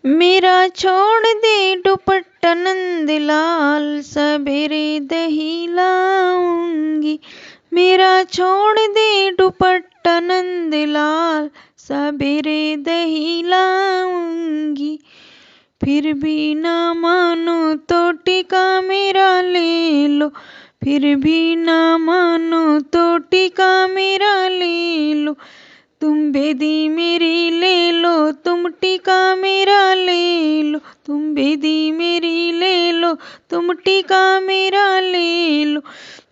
मेरा छोड़ दे दुपट्टा नंदलाल, सवेरे दही लाऊंगी। मेरा छोड़ दे दुपट्टा नंदलाल, सवेरे दही लाऊंगी। फिर भी ना मानो तो टीका मेरा ले लो, फिर भी ना मानो तो टीका मेरा ले लो। तुम बेदी मेरी ले लो, तुम टीका मेरा ले लो। तुम बेदी मेरी ले लो, तुम टीका मेरा ले लो।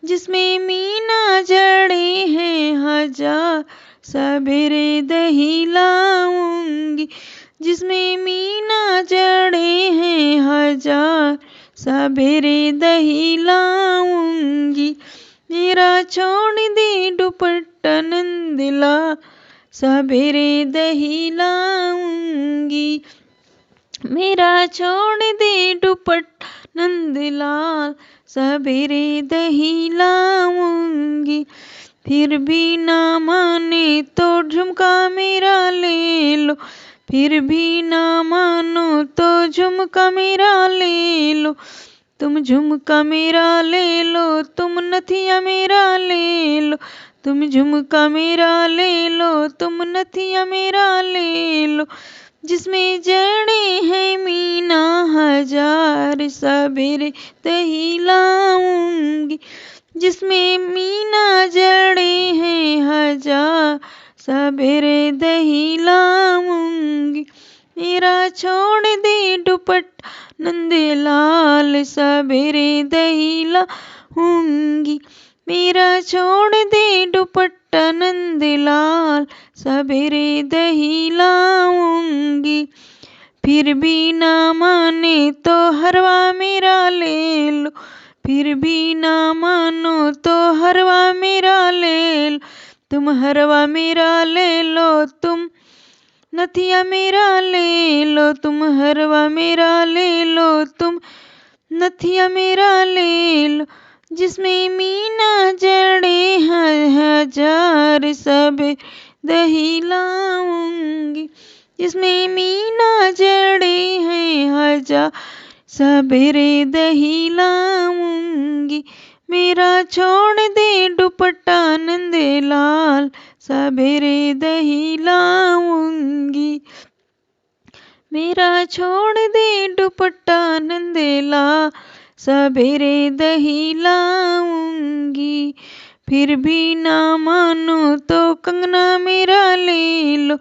जिसमें मीना जड़े हैं हजार, सवेरे दही लाऊंगी। जिसमें मीना जड़े हैं हजार, सवेरे दही लाऊंगी। मेरा छोड़ दे दुपट्टा नंदलाल, सवेरे दही लाऊंगी। मेरा छोड़ दे दुपट्टा नंदलाल, सवेरे दही लाऊंगी। फिर भी ना माने तो झुमका मेरा ले लो, फिर भी ना मानो तो झुमका मेरा ले लो। तुम झुमका मेरा ले लो, तुम नथिया मेरा ले लो। तुम झुमका मेरा ले लो, तुम नथिया मेरा ले लो। जिसमें जड़े हैं मीना हजार, सवेरे दही लाऊंगी। जिसमें मीना जड़े हैं हजार, सवेरे दही लाऊंगी। मेरा छोड़ दे दुपट्टा नंदलाल, सवेरे दही लाऊंगी। मेरा छोड़ दे दुपट्टा नंदलाल, सवेरे दही लाऊंगी। फिर भी ना माने तो हरवा मेरा ले लो, फिर भी ना मानो तो हरवा मेरा ले लो। तुम हरवा मेरा ले लो, तुम नथिया मेरा ले लो। तुम हरवा मेरा ले लो, तुम नथिया मेरा ले लो। जिसमें मीना जड़े हैं हजार, सवेरे दही लाऊंगी। जिसमें मीना जड़े हैं हजार, सवेरे दही लाऊंगी। मेरा छोड़ दे दुपट्टा नंदलाल, सवेरे दही लाऊंगी। मेरा छोड़ दे दुपट्टा नंदलाल, सवेरे दही लाऊंगी। फिर भी ना मानो तो कंगना मेरा ले लो,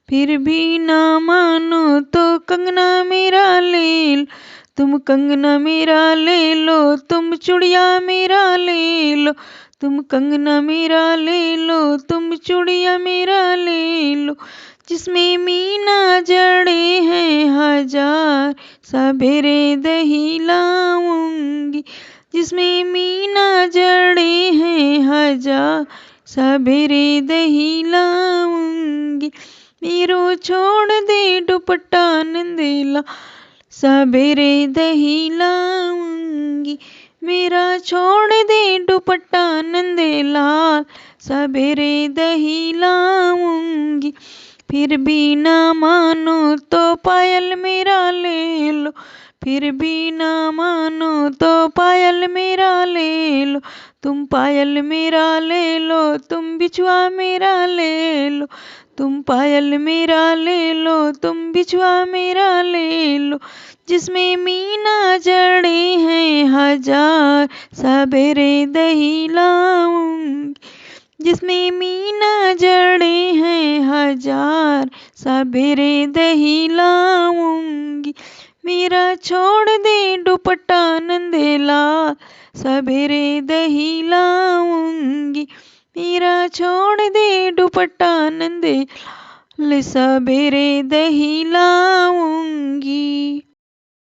फिर भी ना मानो तो कंगना मेरा ले लो। तुम कंगना मेरा ले लो, तुम चूड़िया मेरा ले लो। तुम कंगना मेरा ले लो, तुम चूड़िया मेरा ले लो। जिसमें मीना जड़े हैं हजार, सवेरे दही लाऊंगी। जिसमें मीना जड़े हैं हजार, सवेरे दही लाऊंगी। मेरो छोड़ दे दुपट्टा नंदलाल, सवेरे दही लाऊंगी। मेरा छोड़ दे दुपट्टा नंदलाल, सवेरे दही लाऊंगी। फिर भी ना मानो तो पायल मेरा ले लो, फिर भी ना मानो तो पायल मेरा ले लो। तुम पायल मेरा ले लो, तुम बिछुआ मेरा ले लो। तुम पायल मेरा ले लो, तुम बिछुआ मेरा ले लो। जिसमें मीना जड़े हैं हजार, सवेरे दही लाऊंगी। जिसमें मीना जड़े हैं हजार, सवेरे दही लाऊंगी। मेरा छोड़ दे दुपट्टा नंदलाल, सवेरे दही लाऊंगी। मेरा छोड़ दे दुपट्टा नंदलाल, सवेरे दही लाऊंगी।